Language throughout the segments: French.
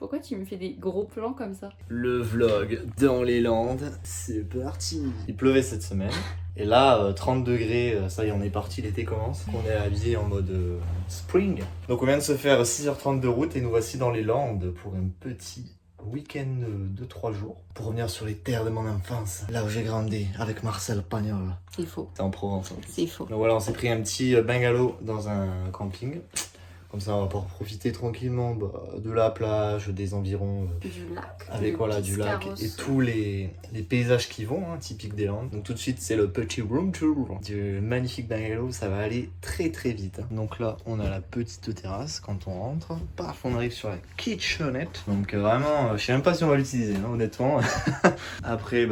Pourquoi tu me fais des gros plans comme ça? Le vlog dans les Landes, c'est parti. Il pleuvait cette semaine. Et là, 30 degrés, ça y est, on est parti, l'été commence. On est habillé en mode spring. Donc on vient de se faire 6h30 de route et nous voici dans les Landes pour un petit week-end de 3 jours. Pour revenir sur les terres de mon enfance, là où j'ai grandi, avec Marcel Pagnol. C'est faux. C'est en Provence. C'est faux. Donc voilà, on s'est pris un petit bungalow dans un camping. Comme ça, on va pouvoir profiter tranquillement de la plage, des environs. Du lac. Avec voilà, du lac et tous les paysages qui vont, hein, typiques des Landes. Donc tout de suite, c'est le petit room tour du magnifique bungalow. Ça va aller très très vite. Hein. Donc là, on a la petite terrasse quand on rentre. Paf, on arrive sur la kitchenette. Donc vraiment, je sais même pas si on va l'utiliser, hein, honnêtement. Après,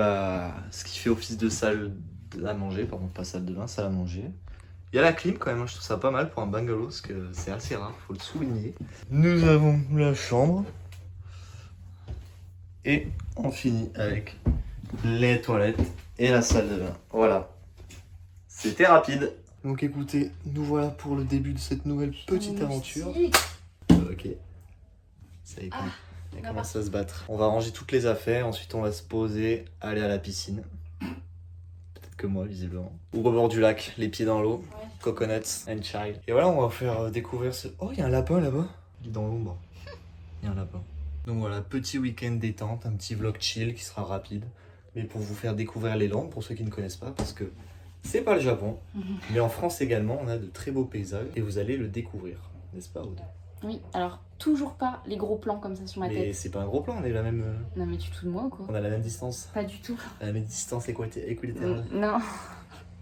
ce qui fait office de salle à manger, pardon, pas salle de bain, salle à manger. Il y a la clim quand même, je trouve ça pas mal pour un bungalow parce que c'est assez rare, faut le souligner. Nous avons la chambre et on finit avec les toilettes et la salle de bain. Voilà, c'était rapide. Donc écoutez, nous voilà pour le début de cette nouvelle petite aventure. Ok, ça y est, elle commence à se battre. On va ranger toutes les affaires, ensuite on va se poser, aller à la piscine. Que moi visiblement. Ou au bord du lac, les pieds dans l'eau, ouais. Coconuts and child. Et voilà, on va vous faire découvrir ce... Oh, il y a un lapin là-bas. Il est dans l'ombre. Il y a un lapin. Donc voilà, petit week-end détente, un petit vlog chill qui sera rapide. Mais pour vous faire découvrir les Landes, pour ceux qui ne connaissent pas, parce que c'est pas le Japon, mais en France également, on a de très beaux paysages et vous allez le découvrir, n'est-ce pas, Aude? Oui, alors toujours pas les gros plans comme ça sur ma tête. Mais c'est pas un gros plan, on est la même... Non mais tu te fous de moi ou quoi? On a la même distance. Pas du tout. La même distance équilibrale. Non.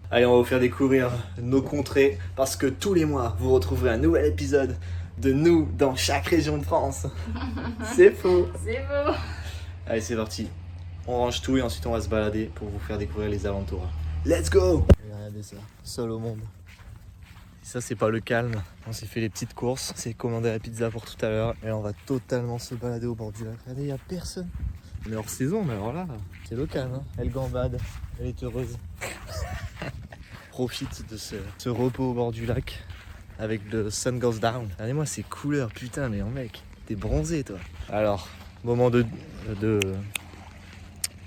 Allez, on va vous faire découvrir nos contrées parce que tous les mois, vous retrouverez un nouvel épisode de nous dans chaque région de France. C'est faux. C'est faux. Allez, c'est parti. On range tout et ensuite on va se balader pour vous faire découvrir les alentours. Let's go! Regardez ça, seul au monde. Ça, c'est pas le calme. On s'est fait les petites courses. On s'est commandé la pizza pour tout à l'heure. Et on va totalement se balader au bord du lac. Regardez, il n'y a personne. On est hors saison, mais alors là, c'est le calme. Hein. Elle gambade, elle est heureuse. Profite de ce repos au bord du lac avec le sun goes down. Regardez-moi ces couleurs, putain, mais mec, t'es bronzé toi. Alors, moment de...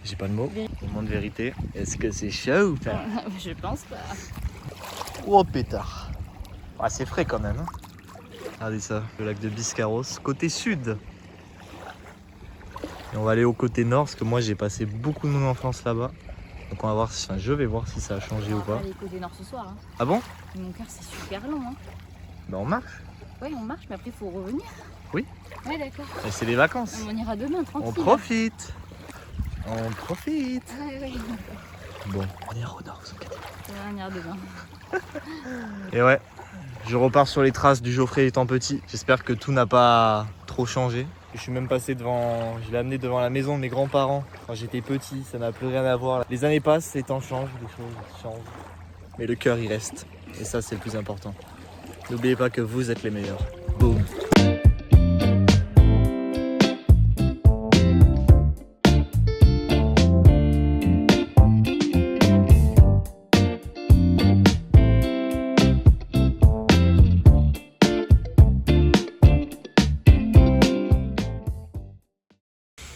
J'ai pas de mots. Moment de vérité. Est-ce que c'est chaud ou pas? Je pense pas. Oh pétard. Ah, c'est frais quand même. Hein. Regardez ça, le lac de Biscarrosse, côté sud. Et on va aller au côté nord parce que moi j'ai passé beaucoup de mon enfance là-bas. Donc on va voir, je vais voir si ça a changé ou pas. On va aller côté nord ce soir. Hein. Ah bon? Mon cœur c'est super long. Hein. Bah on marche. Ouais, on marche, mais après il faut revenir. Oui. Ouais, d'accord. Et c'est les vacances. On ira demain, tranquille. On profite. On profite. Ouais. Bon, on ira au nord, On ira demain. Et ouais, je repars sur les traces du Geoffrey étant petit. J'espère que tout n'a pas trop changé. Je suis même passé devant, je l'ai amené devant la maison de mes grands-parents quand j'étais petit, ça n'a plus rien à voir. Les années passent, les temps changent, les choses changent. Mais le cœur il reste. Et ça c'est le plus important. N'oubliez pas que vous êtes les meilleurs. Boum.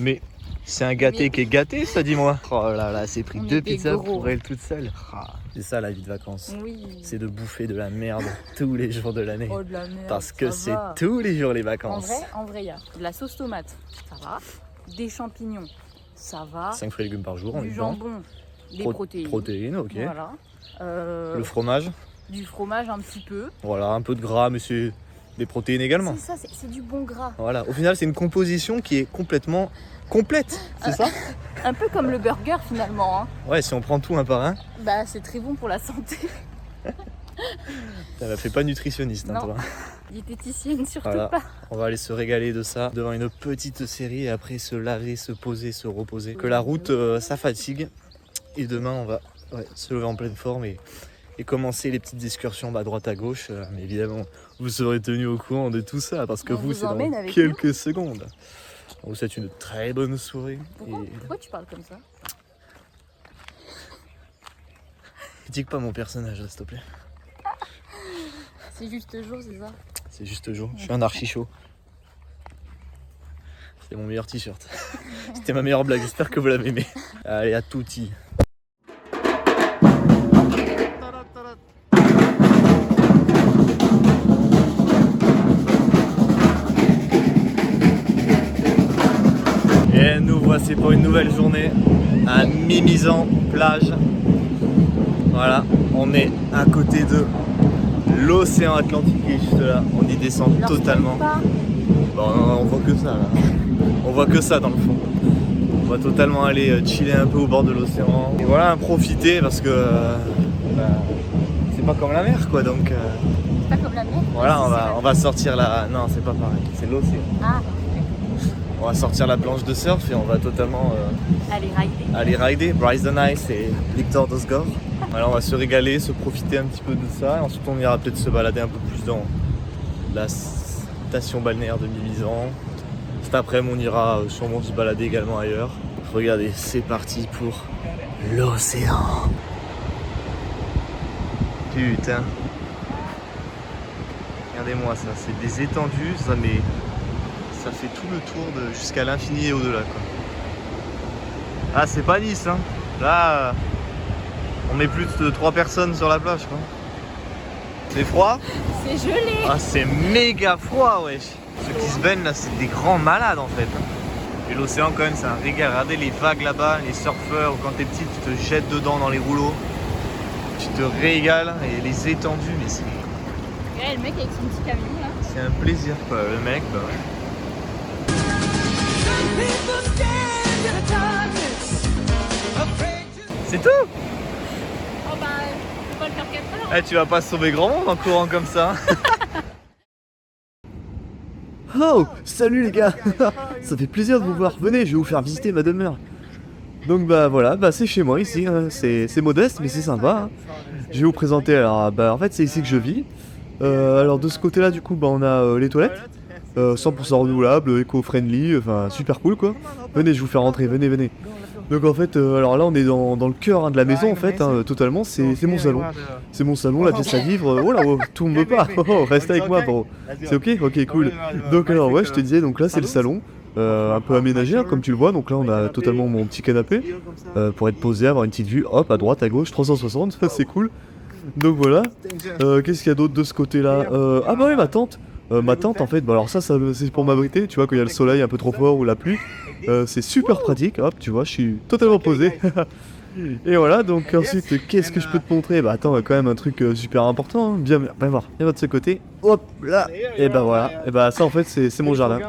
Mais c'est un gâté qui est gâté, ça, dis-moi. Oh là là, c'est pris 2 pizzas pour elle toute seule. Ah, c'est ça la vie de vacances. Oui. C'est de bouffer de la merde tous les jours de l'année. Oh, de la merde. Parce que c'est tous les jours les vacances. En vrai, il y a de la sauce tomate, ça va. Des champignons, ça va. 5 fruits et légumes par jour, on est Du dedans. jambon, des protéines. Protéines, ok. Voilà. Le fromage. Du fromage un petit peu. Voilà, un peu de gras, mais c'est des protéines également. C'est ça, c'est du bon gras. Voilà, au final, c'est une composition qui est complètement complète, c'est ça? Un peu comme le burger finalement. Hein. Ouais, si on prend tout un par un. Bah, c'est très bon pour la santé. Ça ne fait pas nutritionniste, hein, toi. Diététicienne, surtout voilà. pas. On va aller se régaler de ça devant une petite série et après se laver, se poser, se reposer. Que la route, ça fatigue. Et demain, on va se lever en pleine forme et commencer les petites excursions à droite à gauche. Mais évidemment, vous serez tenu au courant de tout ça parce que vous, c'est dans quelques secondes. On vous souhaite une très bonne soirée. Pourquoi tu parles comme ça? Critique pas mon personnage, s'il te plaît. C'est juste jour, c'est ça? C'est juste jour. Je suis un archi chaud. C'était mon meilleur t-shirt. C'était ma meilleure blague, j'espère que vous l'avez aimé. Allez, à touti. Et nous voici pour une nouvelle journée à Mimizan, plage. Voilà, on est à côté de l'océan Atlantique qui est juste là. On y descend totalement. Bon, on voit que ça là. On voit que ça dans le fond. On va totalement aller chiller un peu au bord de l'océan. Et voilà, profiter parce que c'est pas comme la mer quoi. Donc C'est pas comme la mer. voilà, on va sortir la. Non, c'est pas pareil, c'est l'océan. Ah, On va sortir la planche de surf et on va totalement aller rider. Bryce the Nice et Victor Dosgor. Alors on va se régaler, se profiter un petit peu de ça. Et ensuite on ira peut-être se balader un peu plus dans la station balnéaire de Mimizan. Cet après-midi on ira sûrement se balader également ailleurs. Regardez, c'est parti pour l'océan. Putain. Regardez-moi ça, c'est des étendues, ça mais ça fait tout le tour jusqu'à l'infini et au-delà quoi. Ah c'est pas Nice hein. Là on met plus de 3 personnes sur la plage quoi. C'est froid? c'est gelé. Ah c'est méga froid wesh. Ceux qui se baignent là c'est des grands malades en fait. Et l'océan quand même c'est un régal. Regardez les vagues là-bas, les surfeurs, quand t'es petit tu te jettes dedans dans les rouleaux. Tu te régales et les étendues mais c'est... Ouais, le mec avec son petit camion là. C'est un plaisir quoi, le mec bah ouais. C'est tout? Oh bah, faut pas le faire 4 heures. Eh, tu vas pas sauver grand monde en courant comme ça. Oh, salut les gars. Ça fait plaisir de vous voir. Venez, je vais vous faire visiter ma demeure. Donc bah voilà, bah c'est chez moi ici. Hein. C'est modeste mais c'est sympa. Hein. Je vais vous présenter. Alors bah en fait c'est ici que je vis. Alors de ce côté-là du coup bah on a les toilettes. 100% renouvelable, éco-friendly, enfin super cool quoi. Venez, je vous fais rentrer, venez. Donc en fait, alors là on est dans le cœur hein, de la maison en fait, hein, totalement, c'est mon salon. C'est mon salon, la pièce à vivre, oh là, oh, tombe pas, oh, reste avec moi bro. C'est ok? Ok cool. Donc alors ouais, je te disais, donc là c'est le salon, un peu aménagé hein, comme tu le vois, donc là on a totalement mon petit canapé, pour être posé, avoir une petite vue, hop, à droite, à gauche, 360, c'est cool. Donc voilà, qu'est-ce qu'il y a d'autre de ce côté-là? Ah bah oui, ma tante. Ma tente en fait, bah alors ça c'est pour m'abriter, tu vois quand il y a le soleil un peu trop fort ou la pluie, c'est super pratique, hop tu vois je suis totalement posé. Et voilà donc ensuite qu'est-ce que je peux te montrer? Bah attends quand même un truc super important, hein. Viens voir, viens de ce côté, hop là, et bah voilà, et bah ça en fait c'est mon jardin,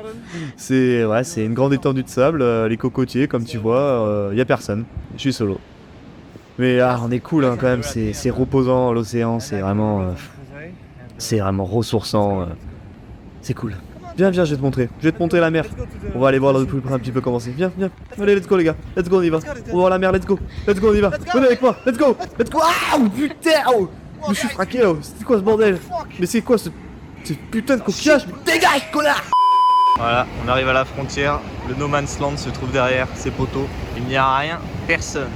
c'est une grande étendue de sable, les cocotiers comme tu vois, y a personne, je suis solo. Mais on est cool hein, quand même, c'est reposant l'océan, c'est vraiment ressourçant. C'est cool. Viens, je vais te montrer. Je vais te montrer la mer. On va aller voir de plus près un petit peu comment c'est. Viens. Allez, let's go les gars. Let's go, on y va. On va voir la mer, let's go. On y va. Venez avec moi. Let's go. Ah, putain. Oh. Je me suis fraqué là. C'est quoi ce bordel? Mais c'est quoi ce putain de coquillage? Dégage, connard. Voilà, on arrive à la frontière. Le No Man's Land se trouve derrière ces poteaux. Il n'y a rien, personne.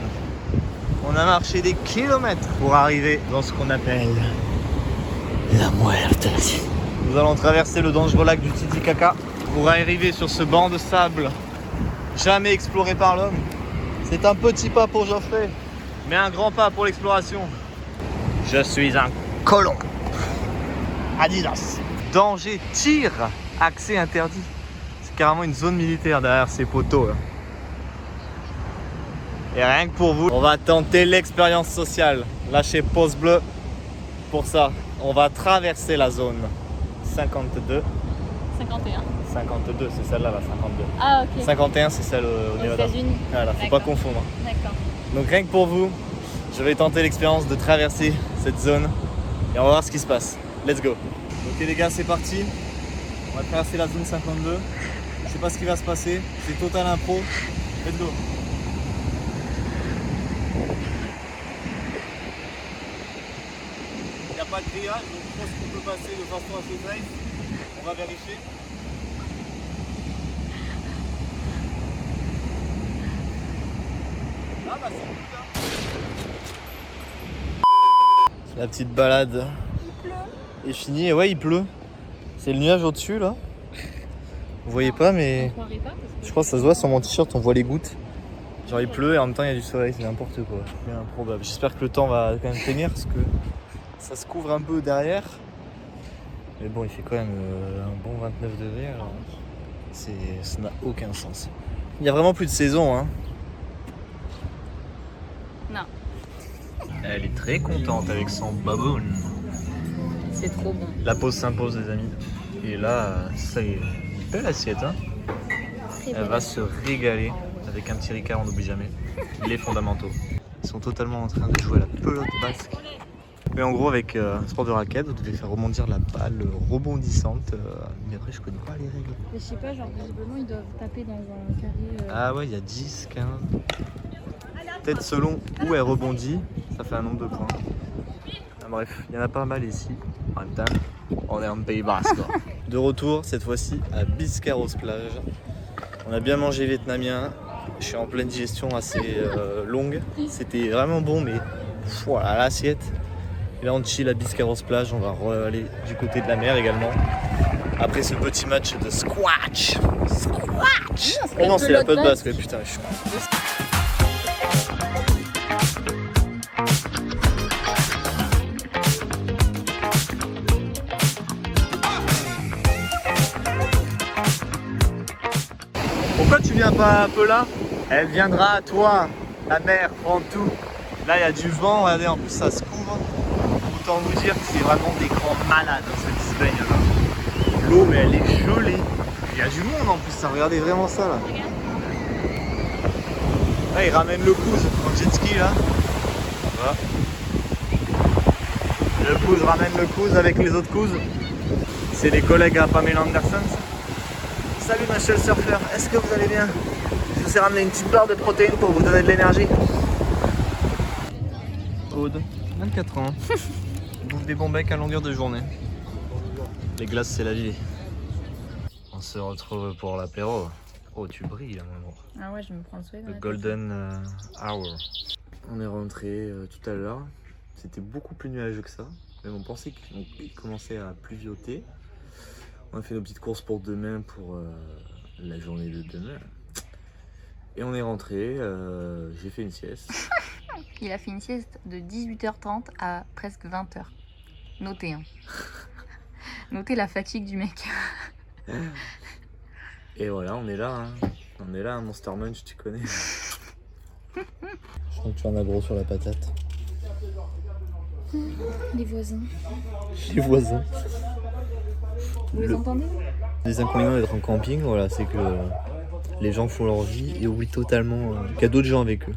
On a marché des kilomètres pour arriver dans ce qu'on appelle la muerte. Nous allons traverser le dangereux lac du Titicaca pour arriver sur ce banc de sable jamais exploré par l'homme. C'est un petit pas pour Geoffrey, mais un grand pas pour l'exploration. Je suis un colon. Adidas. Danger, tir, accès interdit. C'est carrément une zone militaire derrière ces poteaux là. Et rien que pour vous, on va tenter l'expérience sociale. Lâchez pause bleue pour ça. On va traverser la zone 52. 51. 52, c'est celle-là, la 52. Ah ok. 51, c'est celle au Nevada. États-Unis. Voilà, faut pas confondre. D'accord. Donc rien que pour vous, je vais tenter l'expérience de traverser cette zone et on va voir ce qui se passe. Let's go. Ok les gars, c'est parti. On va traverser la zone 52. Je sais pas ce qui va se passer. C'est total impro. Let's go. Il n'y a pas de grillage, donc je pense qu'on peut passer de façon assez safe. On va vérifier. Ah bah c'est cool là. La petite balade est finie. Et ouais, il pleut. C'est le nuage au-dessus là. Vous voyez pas, mais On croirait pas parce que- je crois que ça se voit sur mon t-shirt, on voit les gouttes. Genre il pleut et en même temps il y a du soleil, c'est n'importe quoi. C'est improbable. J'espère que le temps va quand même tenir parce que ça se couvre un peu derrière. Mais bon, il fait quand même un bon 29 degrés, alors ça n'a aucun sens. Il n'y a vraiment plus de saison, hein. Non. Elle est très contente avec son baboon. C'est trop bon. La pause s'impose, les amis. Et là, ça y est, belle assiette, hein. Elle va se régaler avec un petit Ricard, on n'oublie jamais. Les fondamentaux. Ils sont totalement en train de jouer à la pelote basque. Mais en gros, avec un sport de raquette, vous devez faire rebondir la balle rebondissante. Mais après, je connais pas les règles. Mais je sais pas, genre visiblement ils doivent taper dans un carré. Ah ouais, il y a 10, 15. Peut-être selon où elle rebondit, ça fait un nombre de points. Ah, bref, il y en a pas mal ici. En même temps, on est en Pays Basque. De retour, cette fois-ci à Biscarrosse plage. On a bien mangé vietnamien. Je suis en pleine digestion assez longue. C'était vraiment bon, mais voilà l'assiette. Et là, on chill à Biscarrosse plage. On va aller du côté de la mer également. Après ce petit match de squash. Squash! Oh non, c'est la pelote basque, ouais, putain, je suis con. Pourquoi tu viens pas un peu là? Elle viendra à toi. La mer prend tout. Là, il y a du vent, regardez, en plus ça se couvre. Autant vous dire que c'est vraiment des grands malades, hein, ceux qui se baignent là. L'eau, mais elle est gelée. Il y a du monde en plus, ça. Regardez vraiment ça là. Là, ils ramènent le Kouz en jet ski là. Voilà. Le Kouz ramène le Kouz avec les autres Kouz. C'est les collègues à Pamela Anderson. Salut ma chère surfeur, est-ce que vous allez bien? Je vous ai ramené une petite barre de protéines pour vous donner de l'énergie. Aude, 24 ans. Bouffe des bons becs à longueur de journée. Les glaces, c'est la vie. On se retrouve pour l'apéro. Oh, tu brilles là, mon amour. Ah ouais, je me prends le soleil. Le golden hour. On est rentré tout à l'heure. C'était beaucoup plus nuageux que ça. Mais on pensait qu'il commençait à pluvioter. On a fait nos petites courses pour demain, pour la journée de demain. Et on est rentré. J'ai fait une sieste. Il a fait une sieste de 18h30 à presque 20h. Notez, hein. Notez la fatigue du mec. Et voilà, on est là. Hein. On est là, un Monster Munch, tu connais. Je sens que tu en as gros sur la patate. Les voisins. Les voisins. Vous les entendez? Les inconvénients d'être en camping, voilà, c'est que les gens font leur vie et oublient totalement qu'il y a d'autres gens avec eux.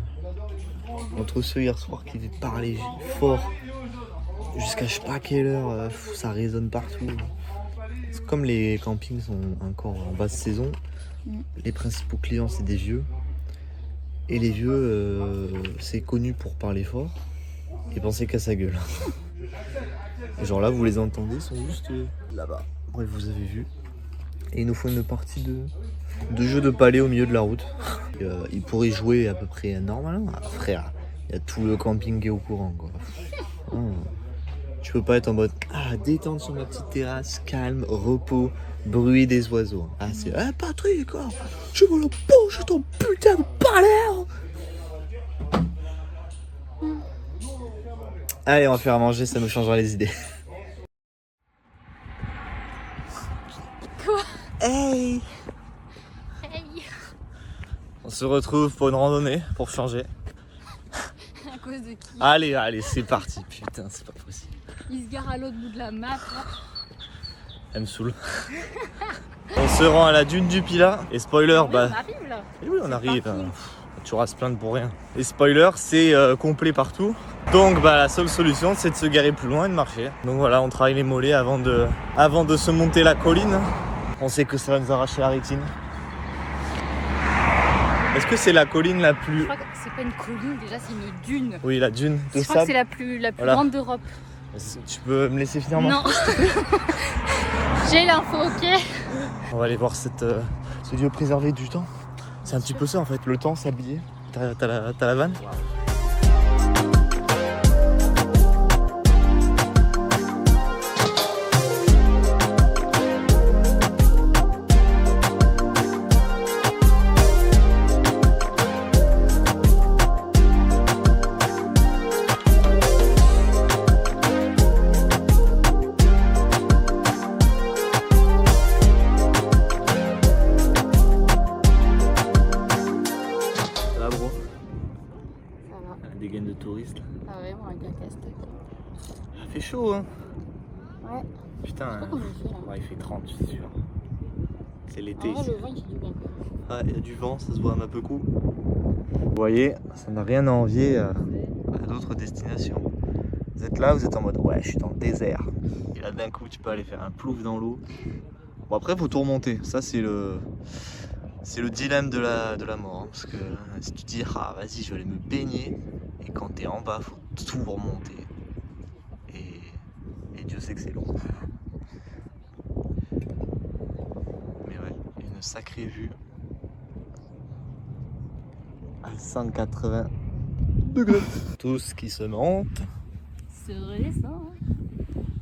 Entre ceux hier soir qui parlaient fort jusqu'à je sais pas quelle heure, ça résonne partout. C'est comme les campings sont encore en basse saison, les principaux clients c'est des vieux. Et les vieux, c'est connu pour parler fort et penser qu'à sa gueule. Et genre là, vous les entendez, ils sont juste là-bas. Bref, vous avez vu. Et il nous faut une partie de jeu de palais au milieu de la route. Ils pourraient jouer à peu près normalement. Ah, frère, il y a tout le camping qui est au courant, quoi. Tu peux pas être en mode détente sur ma petite terrasse, calme, repos, bruit des oiseaux. Ah, c'est Patrick, je veux la bouche de ton putain de palais. Allez, on va faire à manger, ça nous changera les idées. Quoi? Hey! Hey! On se retrouve pour une randonnée, pour changer. À cause de qui? Allez, c'est parti. Putain, c'est pas possible. Il se gare à l'autre bout de la map, là. Elle me saoule. On se rend à la dune du Pilat. Et spoiler, On arrive, là. Et oui, on arrive. parti. Tu auras se plaindre pour rien. Et spoiler, c'est complet partout. Donc la seule solution, c'est de se garer plus loin et de marcher. Donc voilà, on travaille les mollets avant de se monter la colline. On sait que ça va nous arracher la rétine. Est-ce que c'est la colline la plus... Je crois que c'est pas une colline, déjà, c'est une dune. Oui, la dune de Je crois que sable. c'est la plus Voilà. grande d'Europe. Tu peux me laisser finir Non. J'ai l'info, ok. On va aller voir ce lieu préservé du temps. C'est un petit peu ça en fait, le temps sablier. T'as la vanne. dégaine de touristes. Ah vraiment, un gars casse-tête. Ça fait chaud, hein. Ouais. Putain, Je sais pas comment il fait, là. ouais, il fait 30, c'est sûr. C'est l'été En vrai, ici. le vent, il fait du bien, quoi. Ouais, il y a du vent, ça se voit à Mapekou. Vous voyez, ça n'a rien à envier à d'autres destinations. Vous êtes là, vous êtes en mode ouais, je suis dans le désert. Et là, d'un coup, tu peux aller faire un plouf dans l'eau. Bon, après, faut tout remonter. Ça, c'est le dilemme de la mort. Hein, parce que si tu dis, ah, vas-y, je vais aller me baigner. Et quand t'es en bas, faut tout remonter. Et Dieu sait que c'est long. Mais ouais, une sacrée vue. À 180 degrés. Tout ce qui se monte. C'est vrai, ça.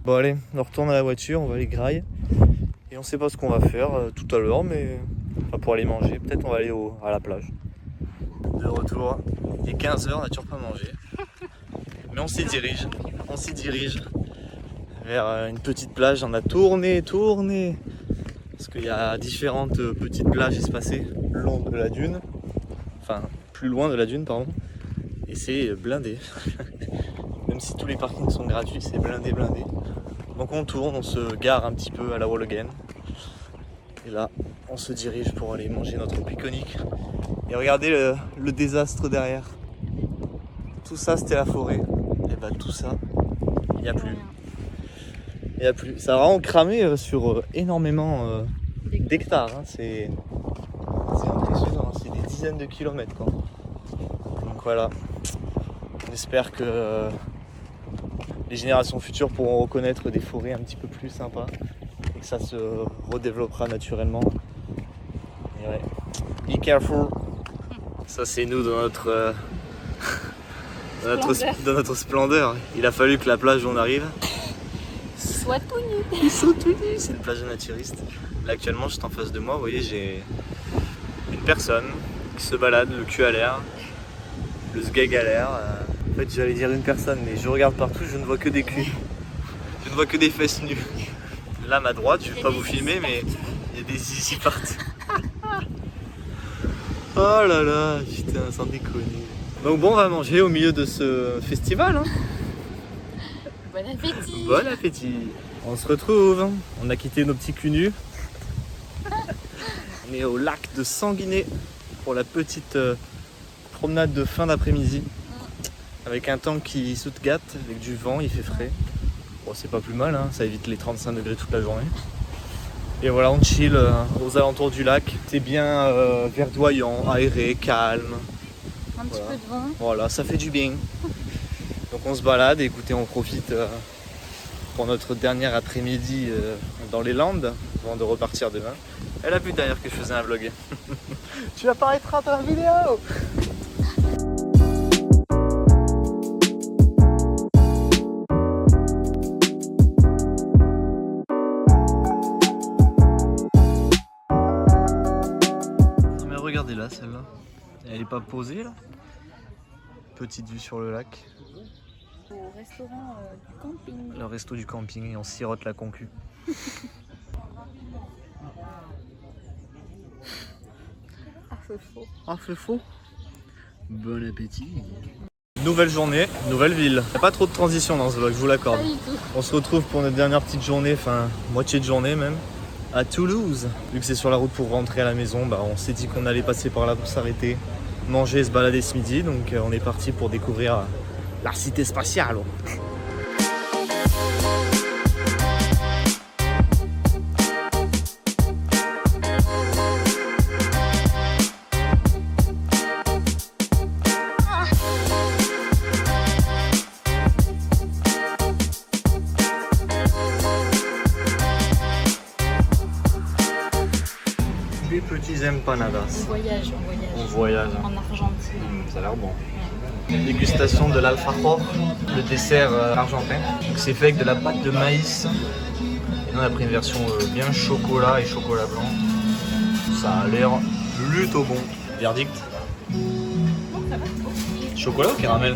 Bon, allez, on retourne à la voiture, on va aller graille. Et on sait pas ce qu'on va faire tout à l'heure, mais enfin, pour aller manger. Peut-être on va aller à la plage. De retour, il est 15h, on n'a toujours pas mangé. Mais on s'y dirige. On s'y dirige vers une petite plage. On a tourné. Parce qu'il y a différentes petites plages espacées le long de la dune. Enfin, plus loin de la dune, pardon. Et c'est blindé. Même si tous les parkings sont gratuits, c'est blindé. Donc on tourne, on se gare un petit peu à la wall again. Et là, on se dirige pour aller manger notre piconic. Et regardez le désastre derrière. Tout ça, c'était la forêt. Et bah tout ça, il n'y a plus. Il n'y a plus. Ça a vraiment cramé sur énormément d'hectares. Hein. C'est impressionnant, c'est des dizaines de kilomètres, quoi. Donc voilà, on espère que les générations futures pourront reconnaître des forêts un petit peu plus sympas et que ça se redéveloppera naturellement. Et ouais, be careful. Ça c'est nous dans notre splendeur. Il a fallu que la plage où on arrive Soit tout nu. ils sont tout nus. C'est une plage de naturistes. Là actuellement juste en face de moi, vous voyez, j'ai une personne qui se balade, le cul à l'air, le sgeg à l'air. En fait j'allais dire une personne, mais je regarde partout, je ne vois que des culs. Je ne vois que des fesses nues. Là à ma droite, je ne vais pas vous filmer, mais il y a des zizi partout. Oh là là, putain, sans déconner. Donc bon, on va manger au milieu de ce festival. Hein. Bon appétit. Bon appétit. On se retrouve. On a quitté nos petits culs nus. On est au lac de Sanguinet pour la petite promenade de fin d'après-midi. Avec un temps qui se gâte, avec du vent, il fait frais. Bon, c'est pas plus mal, hein, ça évite les 35 degrés toute la journée. Et voilà, on chill aux alentours du lac. C'est bien verdoyant, aéré, calme. Un petit peu de vent. Voilà, ça fait du bien. Donc on se balade et écoutez, on profite pour notre dernière après-midi dans les Landes avant de repartir demain. Elle a vu d'ailleurs que je faisais un vlog. Tu apparaîtras dans la vidéo. Mais regardez là, celle-là. Elle est pas posée là. Petite vue sur le lac. Au restaurant du camping. Le resto du camping et on sirote la concu. Ah, c'est faux. Ah, c'est faux. Bon appétit. Nouvelle journée, nouvelle ville. Il n'y a pas trop de transition dans ce vlog, je vous l'accorde. Pas du tout. On se retrouve pour notre dernière petite journée, enfin moitié de journée même, à Toulouse. Vu que c'est sur la route pour rentrer à la maison, bah, on s'est dit qu'on allait passer par là pour s'arrêter, manger et se balader ce midi. Donc on est parti pour découvrir la cité spatiale. Des petits empanadas. On On voyage. en Argentine. Ça a l'air bon. Dégustation de l'alfajor, le dessert argentin. Donc c'est fait avec de la pâte de maïs. Et nous on a pris une version bien chocolat et chocolat blanc. Ça a l'air plutôt bon. Verdict. Chocolat ou caramel?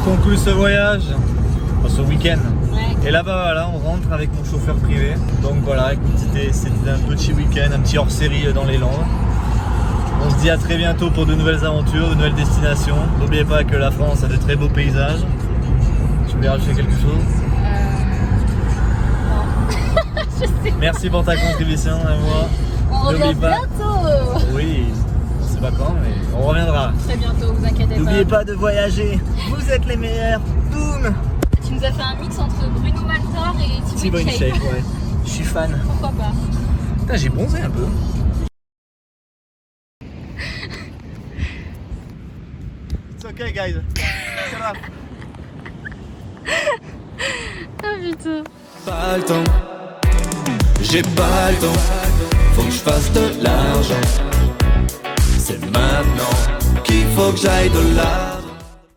conclut ce voyage, enfin, ce week-end. Ouais. Et là-bas, voilà, on rentre avec mon chauffeur privé. Donc voilà, écoute, c'était un petit week-end, un petit hors-série dans les Landes. On se dit à très bientôt pour de nouvelles aventures, de nouvelles destinations. N'oubliez pas que la France a de très beaux paysages. Tu voulais rajouter quelque chose? Non. Je sais. Merci pour ta contribution à moi. On revient N'oublie pas. bientôt. Oui, on sait pas quand, mais on reviendra. Très bientôt, vous inquiétez pas. N'oubliez pas de voyager. Vous êtes les meilleurs. Boum. Tu nous as fait un mix entre Bruno Maltor et Thibaut Thibaut InShape, Shape. ouais. Je suis fan. Pourquoi pas? Putain, j'ai bronzé un peu. It's okay, guys. Ah putain. Pas le temps, j'ai pas le temps, faut que je fasse de l'argent. C'est maintenant qu'il faut que j'aille de là.